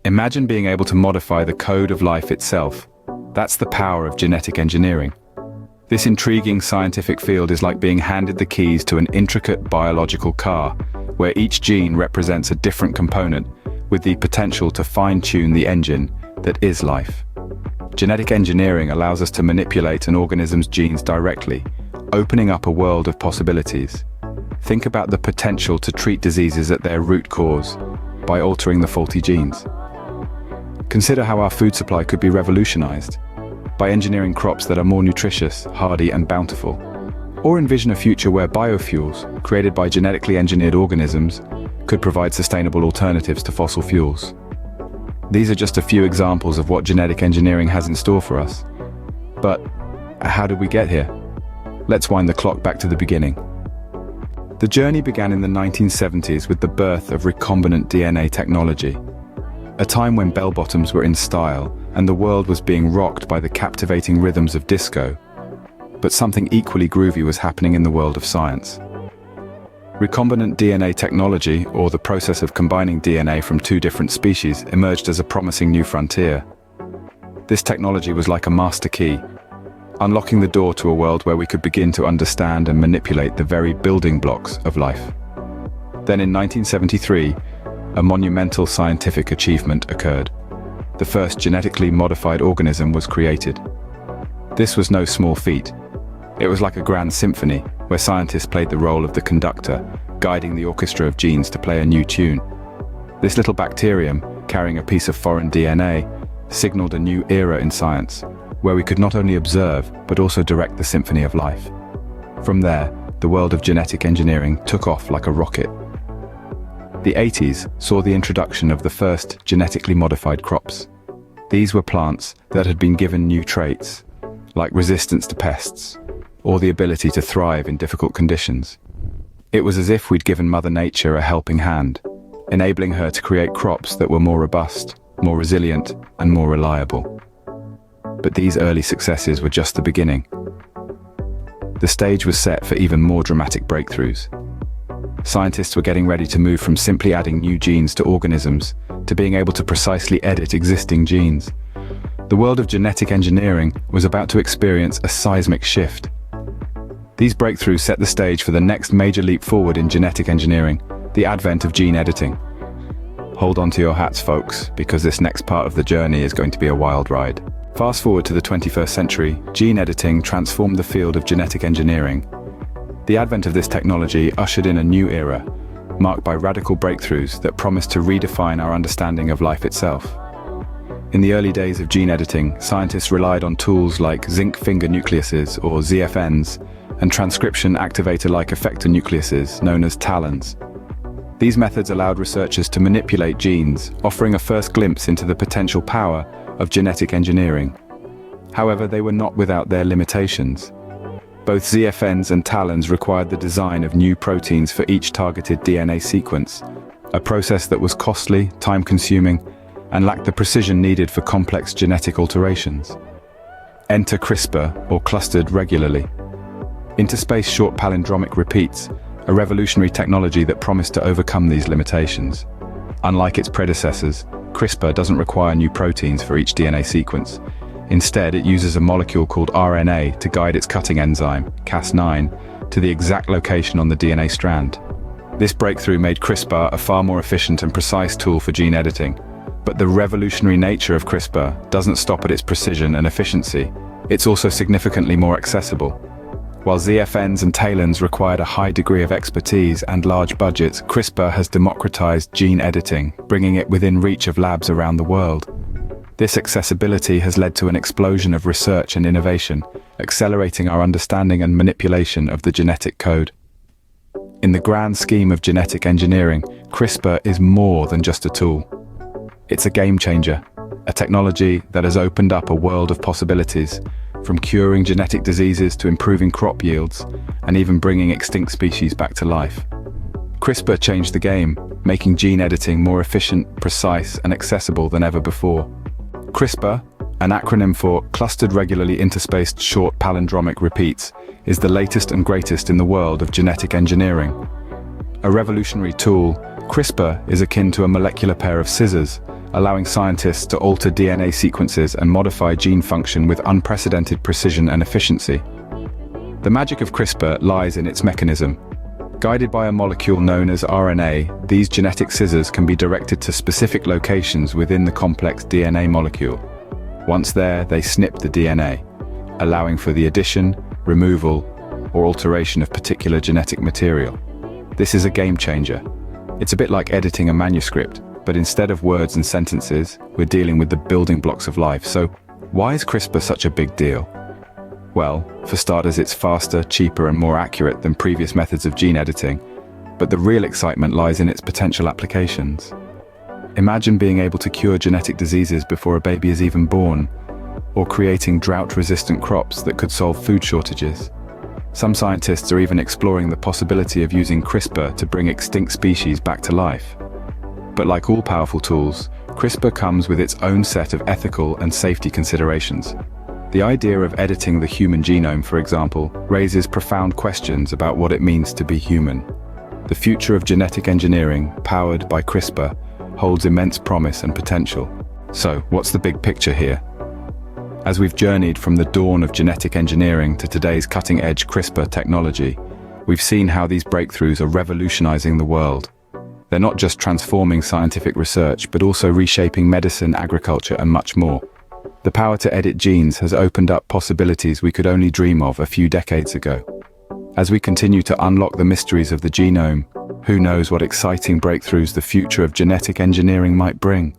Imagine being able to modify the code of life itself. That's the power of genetic engineering. This intriguing scientific field is like being handed the keys to an intricate biological car, where each gene represents a different component with the potential to fine-tune the engine that is life. Genetic engineering allows us to manipulate an organism's genes directly, opening up a world of possibilities. Think about the potential to treat diseases at their root cause by altering the faulty genes. Consider how our food supply could be revolutionized by engineering crops that are more nutritious, hardy, and bountiful. Or envision a future where biofuels, created by genetically engineered organisms, could provide sustainable alternatives to fossil fuels. These are just a few examples of what genetic engineering has in store for us. But how did we get here? Let's wind the clock back to the beginning. The journey began in the 1970s with the birth of recombinant DNA technology, a time when bell-bottoms were in style and the world was being rocked by the captivating rhythms of disco. But something equally groovy was happening in the world of science. Recombinant DNA technology, or the process of combining DNA from two different species, emerged as a promising new frontier. This technology was like a master key, unlocking the door to a world where we could begin to understand and manipulate the very building blocks of life. Then in 1973, a monumental scientific achievement occurred. The first genetically modified organism was created. This was no small feat. It was like a grand symphony, where scientists played the role of the conductor, guiding the orchestra of genes to play a new tune. This little bacterium, carrying a piece of foreign DNA, signaled a new era in science, where we could not only observe, but also direct the symphony of life. From there, the world of genetic engineering took off like a rocket. The 80s saw the introduction of the first genetically modified crops. These were plants that had been given new traits, like resistance to pests, or the ability to thrive in difficult conditions. It was as if we'd given Mother Nature a helping hand, enabling her to create crops that were more robust, more resilient, and more reliable. But these early successes were just the beginning. The stage was set for even more dramatic breakthroughs. Scientists were getting ready to move from simply adding new genes to organisms to being able to precisely edit existing genes. The world of genetic engineering was about to experience a seismic shift. These breakthroughs set the stage for the next major leap forward in genetic engineering, the advent of gene editing. Hold on to your hats, folks, because this next part of the journey is going to be a wild ride. Fast forward to the 21st century, gene editing transformed the field of genetic engineering. The advent of this technology ushered in a new era, marked by radical breakthroughs that promised to redefine our understanding of life itself. In the early days of gene editing, scientists relied on tools like zinc finger nucleases, or ZFNs, and transcription activator-like effector nucleases, known as TALENs. These methods allowed researchers to manipulate genes, offering a first glimpse into the potential power of genetic engineering. However, they were not without their limitations. Both ZFNs and TALENs required the design of new proteins for each targeted DNA sequence, a process that was costly, time-consuming, and lacked the precision needed for complex genetic alterations. Enter CRISPR, or clustered regularly. Interspaced short palindromic repeats, a revolutionary technology that promised to overcome these limitations. Unlike its predecessors, CRISPR doesn't require new proteins for each DNA sequence. Instead, it uses a molecule called RNA to guide its cutting enzyme, Cas9, to the exact location on the DNA strand. This breakthrough made CRISPR a far more efficient and precise tool for gene editing. But the revolutionary nature of CRISPR doesn't stop at its precision and efficiency. It's also significantly more accessible. While ZFNs and TALENs required a high degree of expertise and large budgets, CRISPR has democratized gene editing, bringing it within reach of labs around the world. This accessibility has led to an explosion of research and innovation, accelerating our understanding and manipulation of the genetic code. In the grand scheme of genetic engineering, CRISPR is more than just a tool. It's a game changer, a technology that has opened up a world of possibilities, from curing genetic diseases to improving crop yields, and even bringing extinct species back to life. CRISPR changed the game, making gene editing more efficient, precise, and accessible than ever before. CRISPR, an acronym for Clustered Regularly Interspaced Short Palindromic Repeats, is the latest and greatest in the world of genetic engineering. A revolutionary tool, CRISPR is akin to a molecular pair of scissors, allowing scientists to alter DNA sequences and modify gene function with unprecedented precision and efficiency. The magic of CRISPR lies in its mechanism. Guided by a molecule known as RNA, these genetic scissors can be directed to specific locations within the complex DNA molecule. Once there, they snip the DNA, allowing for the addition, removal, or alteration of particular genetic material. This is a game changer. It's a bit like editing a manuscript, but instead of words and sentences, we're dealing with the building blocks of life. So, why is CRISPR such a big deal? Well, for starters, it's faster, cheaper, and more accurate than previous methods of gene editing, but the real excitement lies in its potential applications. Imagine being able to cure genetic diseases before a baby is even born, or creating drought-resistant crops that could solve food shortages. Some scientists are even exploring the possibility of using CRISPR to bring extinct species back to life. But like all powerful tools, CRISPR comes with its own set of ethical and safety considerations. The idea of editing the human genome, for example, raises profound questions about what it means to be human. The future of genetic engineering, powered by CRISPR, holds immense promise and potential. So, what's the big picture here? As we've journeyed from the dawn of genetic engineering to today's cutting-edge CRISPR technology, we've seen how these breakthroughs are revolutionizing the world. They're not just transforming scientific research, but also reshaping medicine, agriculture, and much more. The power to edit genes has opened up possibilities we could only dream of a few decades ago. As we continue to unlock the mysteries of the genome, who knows what exciting breakthroughs the future of genetic engineering might bring?